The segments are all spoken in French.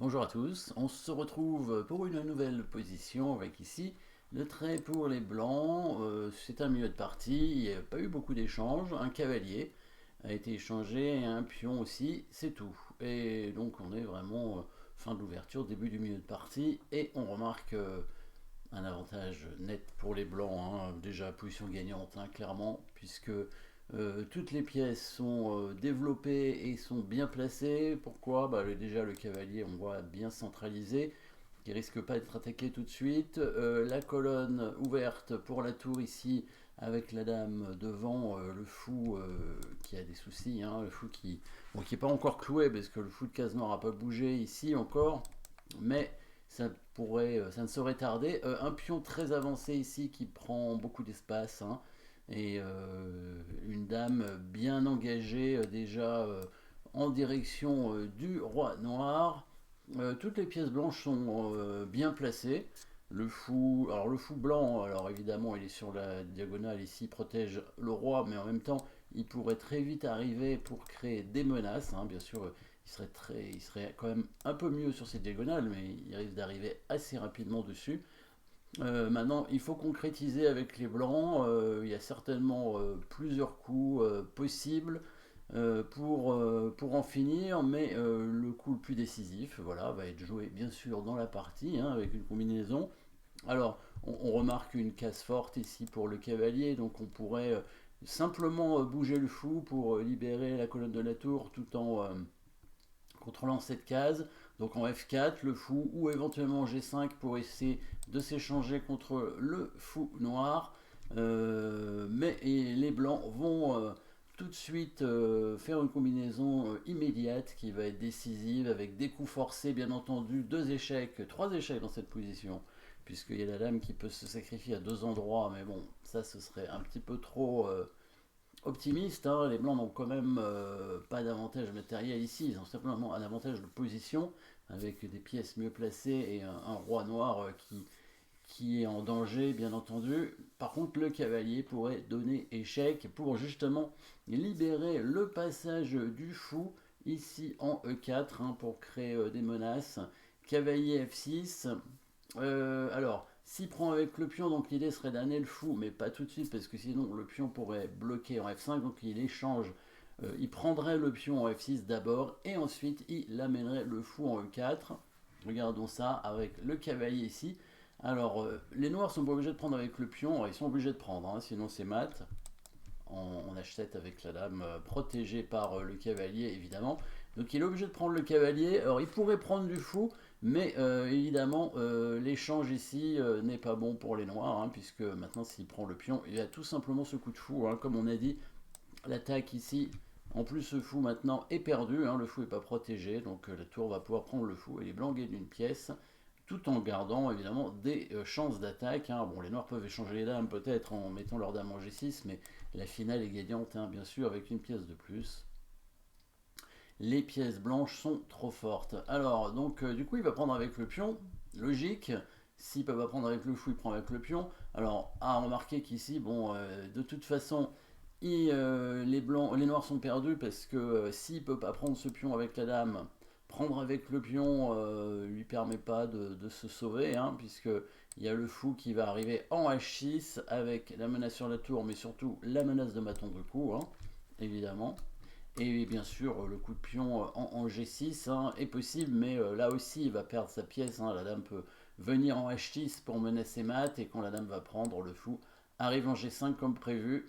Bonjour à tous, on se retrouve pour une nouvelle position avec ici le trait pour les blancs. C'est un milieu de partie, il n'y a pas eu beaucoup d'échanges, un cavalier a été échangé et un pion aussi, c'est tout. Et donc on est vraiment fin de l'ouverture, début du milieu de partie et on remarque un avantage net pour les blancs, hein. Déjà position gagnante, hein, clairement, puisque toutes les pièces sont développées et sont bien placées. Pourquoi déjà le cavalier, on voit bien centralisé, qui risque pas d'être attaqué tout de suite. La colonne ouverte pour la tour ici, avec la dame devant, le fou qui a des soucis, hein, le fou qui bon, qui n'est pas encore cloué, parce que le fou de case noire n'a pas bougé ici encore, mais ça ne saurait tarder. Un pion très avancé ici qui prend beaucoup d'espace, hein, et une dame bien engagée déjà en direction du roi noir. Toutes les pièces blanches sont bien placées. Le fou blanc, alors évidemment, il est sur la diagonale ici, protège le roi, mais en même temps, il pourrait très vite arriver pour créer des menaces, hein. Bien sûr, il serait quand même un peu mieux sur cette diagonale, mais il risque d'arriver assez rapidement dessus. Maintenant, il faut concrétiser avec les blancs. Il y a certainement plusieurs coups possibles pour en finir, mais le coup le plus décisif, voilà, va être joué bien sûr dans la partie, hein, avec une combinaison. Alors, on remarque une case forte ici pour le cavalier, donc on pourrait simplement bouger le fou pour libérer la colonne de la tour tout en contrôlant cette case. Donc en F4, le fou, ou éventuellement G5 pour essayer de s'échanger contre le fou noir. Mais les blancs vont tout de suite faire une combinaison immédiate qui va être décisive, avec des coups forcés bien entendu, deux échecs, trois échecs dans cette position, puisqu'il y a la dame qui peut se sacrifier à deux endroits, mais bon, ça ce serait un petit peu trop optimiste, hein. Les blancs n'ont quand même pas d'avantage matériel ici, ils ont simplement un avantage de position, avec des pièces mieux placées et un roi noir qui est en danger, bien entendu. Par contre, le cavalier pourrait donner échec pour justement libérer le passage du fou ici en E4, hein, pour créer des menaces. Cavalier F6. Alors, s'il prend avec le pion, donc l'idée serait d'amener le fou, mais pas tout de suite, parce que sinon le pion pourrait bloquer en F5, donc il échange. Il prendrait le pion en F6 d'abord, et ensuite il amènerait le fou en E4. Regardons ça avec le cavalier ici. Alors, les noirs sont pas obligés de prendre avec le pion, ils sont obligés de prendre, hein, sinon c'est mat. On H7 avec la dame protégée par le cavalier, évidemment. Donc il est obligé de prendre le cavalier. Alors il pourrait prendre du fou, mais évidemment l'échange ici n'est pas bon pour les noirs, hein, puisque maintenant s'il prend le pion, il a tout simplement ce coup de fou, hein, comme on a dit. L'attaque ici, en plus ce fou maintenant est perdu, hein, le fou n'est pas protégé, donc la tour va pouvoir prendre le fou et les blancs gagnent une pièce, tout en gardant évidemment des chances d'attaque, hein. Bon, les noirs peuvent échanger les dames peut-être en mettant leur dame en G6, mais la finale est gagnante, hein, bien sûr, avec une pièce de plus. Les pièces blanches sont trop fortes. Alors, donc, du coup, il va prendre avec le pion, logique. S'il peut pas prendre avec le fou, il prend avec le pion. Alors, à remarquer qu'ici, bon, de toute façon, les noirs sont perdus, parce que s'il peut pas prendre ce pion avec la dame, prendre avec le pion lui permet pas de se sauver, hein, puisque il y a le fou qui va arriver en H6 avec la menace sur la tour, mais surtout la menace de bâton de cou, hein, évidemment. Et bien sûr, le coup de pion en G6, hein, est possible, mais là aussi, il va perdre sa pièce, hein. La dame peut venir en H6 pour menacer mat, et quand la dame va prendre, le fou arrive en G5 comme prévu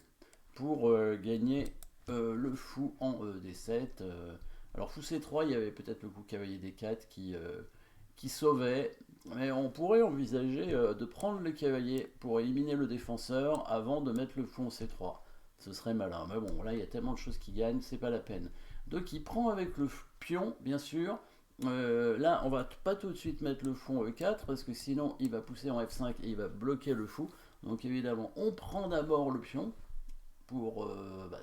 pour gagner le fou en D7. Alors fou C3, il y avait peut-être le coup cavalier D4 qui sauvait, mais on pourrait envisager de prendre le cavalier pour éliminer le défenseur avant de mettre le fou en C3. Ce serait malin, mais bon, là il y a tellement de choses qui gagnent, c'est pas la peine. Donc il prend avec le pion, bien sûr. Là, on va pas tout de suite mettre le fou en E4, parce que sinon il va pousser en F5 et il va bloquer le fou. Donc évidemment, on prend d'abord le pion pour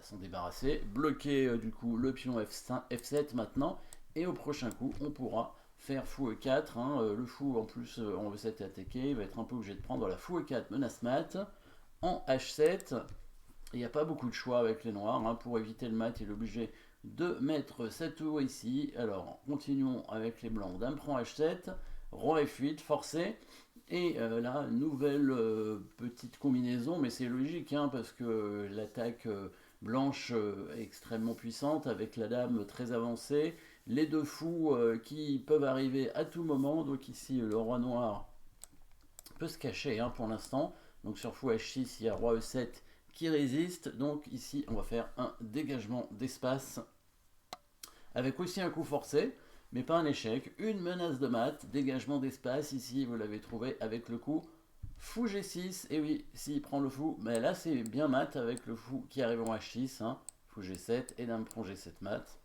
s'en débarrasser, bloquer du coup le pion F5, F7 maintenant, et au prochain coup on pourra faire fou E4, hein. Le fou en plus en E7 est attaqué, il va être un peu obligé de prendre la fou E4 menace mat, en H7, il n'y a pas beaucoup de choix avec les noirs, hein. Pour éviter le mat, il est obligé de mettre sa tour ici. Alors, continuons avec les blancs. Dame prend H7, roi F8, forcé. Et là, nouvelle petite combinaison, mais c'est logique, hein, parce que l'attaque blanche est extrêmement puissante, avec la dame très avancée, les deux fous qui peuvent arriver à tout moment. Donc ici, le roi noir peut se cacher, hein, pour l'instant. Donc sur fou H6, il y a roi E7 qui résiste. Donc ici, on va faire un dégagement d'espace, avec aussi un coup forcé, mais pas un échec. Une menace de mat, dégagement d'espace. Ici, vous l'avez trouvé avec le coup fou G6. Et oui, s'il prend le fou, mais là c'est bien mat avec le fou qui arrive en H6. Hein, fou G7 et dame prend G7 mat.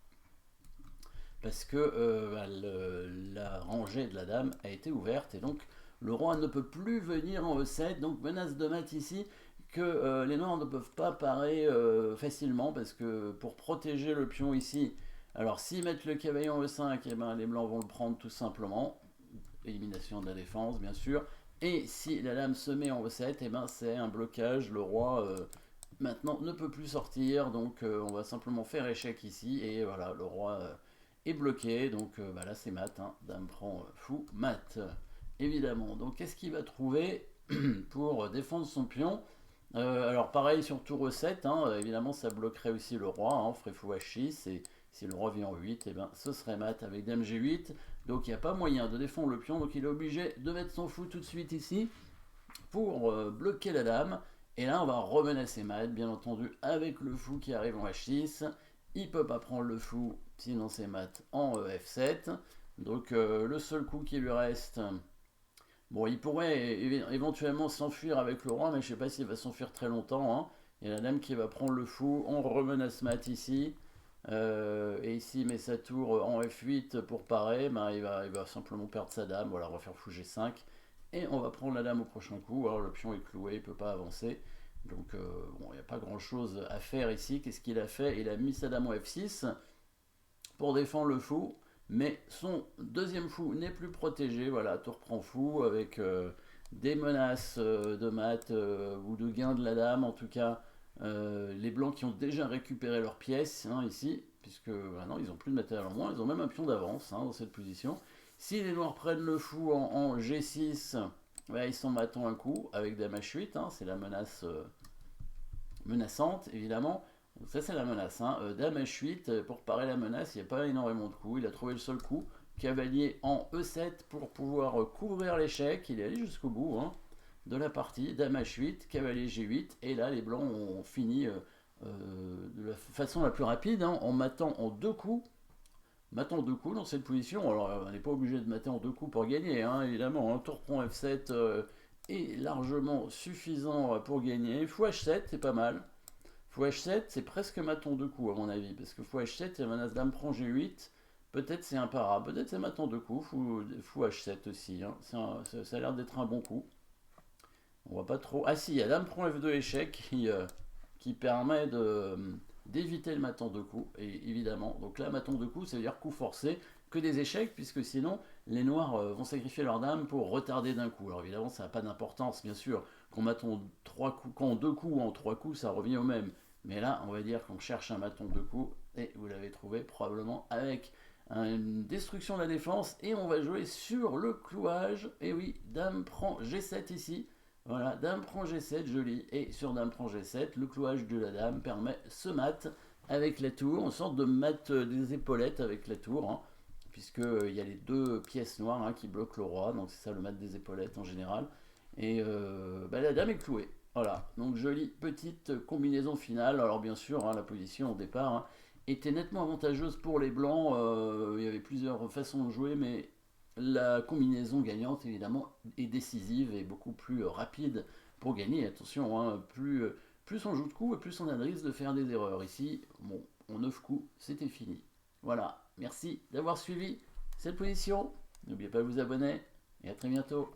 Parce que la rangée de la dame a été ouverte et donc le roi ne peut plus venir en E7. Donc menace de mat ici que les noirs ne peuvent pas parer facilement, parce que pour protéger le pion ici, alors s'ils mettent le cavalier en E5, et ben, les blancs vont le prendre tout simplement. Élimination de la défense bien sûr. Et si la dame se met en E7, et ben, c'est un blocage. Le roi maintenant ne peut plus sortir, donc on va simplement faire échec ici. Et voilà, le roi est bloqué. Donc bah là c'est mat, hein. Dame prend fou, mat. Évidemment. Donc qu'est-ce qu'il va trouver pour défendre son pion? Alors pareil sur tour E7, hein, évidemment ça bloquerait aussi le roi, hein, on ferait fou H6, et si le roi vient en 8, et ben, ce serait mat avec dame G8, donc il n'y a pas moyen de défendre le pion, donc il est obligé de mettre son fou tout de suite ici, pour bloquer la dame, et là on va remenacer mat, bien entendu, avec le fou qui arrive en H6, il peut pas prendre le fou, sinon c'est mat en F7, donc le seul coup qui lui reste... Bon, il pourrait éventuellement s'enfuir avec le roi, mais je sais pas s'il va s'enfuir très longtemps. Hein. Il y a la dame qui va prendre le fou. On remenace mat ici. Et ici, il met sa tour en F8 pour parer. Ben, il va simplement perdre sa dame. Voilà, on va faire fou G5. Et on va prendre la dame au prochain coup. Alors, le pion est cloué, il ne peut pas avancer. Donc, bon, il n'y a pas grand chose à faire ici. Qu'est-ce qu'il a fait? Il a mis sa dame en F6 pour défendre le fou. Mais son deuxième fou n'est plus protégé. Voilà, tour prend fou avec des menaces de mat ou de gain de la dame. En tout cas, les blancs qui ont déjà récupéré leurs pièces, hein, ici, puisque non, ils n'ont plus de matériel en moins. Ils ont même un pion d'avance, hein, dans cette position. Si les noirs prennent le fou en G6, bah, ils sont matons un coup avec dame H8. Hein, c'est la menace menaçante, évidemment. Donc ça c'est la menace, hein. Dame H8, pour parer la menace, il n'y a pas énormément de coups, il a trouvé le seul coup. Cavalier en E7 pour pouvoir couvrir l'échec, il est allé jusqu'au bout, hein, de la partie. Dame H8, cavalier G8, et là les blancs ont fini de la façon la plus rapide, hein, en matant en deux coups. Matant deux coups dans cette position, alors on n'est pas obligé de mater en deux coups pour gagner, hein, évidemment. Un tour prend F7 est largement suffisant pour gagner. Fou H7, c'est pas mal. Fou H7, c'est presque maton de coups à mon avis, parce que fou H7, il y a menace dame prend G8, peut-être c'est imparable, peut-être c'est maton de coups, fou H7 aussi, hein. Ça a l'air d'être un bon coup. On voit pas trop... Ah si, il y a dame prend F2 échec qui permet d'éviter le maton de coups, et évidemment, donc là maton de coups, ça veut dire coup forcé, que des échecs, puisque sinon les noirs vont sacrifier leur dame pour retarder d'un coup. Alors évidemment, ça n'a pas d'importance, bien sûr, qu'on maton quand deux coups ou en trois coups, ça revient au même. Mais là, on va dire qu'on cherche un maton de coups, et vous l'avez trouvé probablement avec une destruction de la défense, et on va jouer sur le clouage. Et oui, dame prend G7 ici. Voilà, dame prend G7, joli. Et sur dame prend G7, le clouage de la dame permet ce mat avec la tour, une sorte de mat des épaulettes avec la tour, hein, puisqu'il y a les deux pièces noires, hein, qui bloquent le roi, donc c'est ça le mat des épaulettes en général. Et bah, la dame est clouée. Voilà, donc jolie petite combinaison finale. Alors bien sûr, hein, la position au départ, hein, était nettement avantageuse pour les blancs. Il y avait plusieurs façons de jouer, mais la combinaison gagnante, évidemment, est décisive et beaucoup plus rapide pour gagner. Attention, hein, plus on joue de coups et plus on a de risque de faire des erreurs. Ici, bon, en 9 coups, c'était fini. Voilà, merci d'avoir suivi cette position. N'oubliez pas de vous abonner et à très bientôt.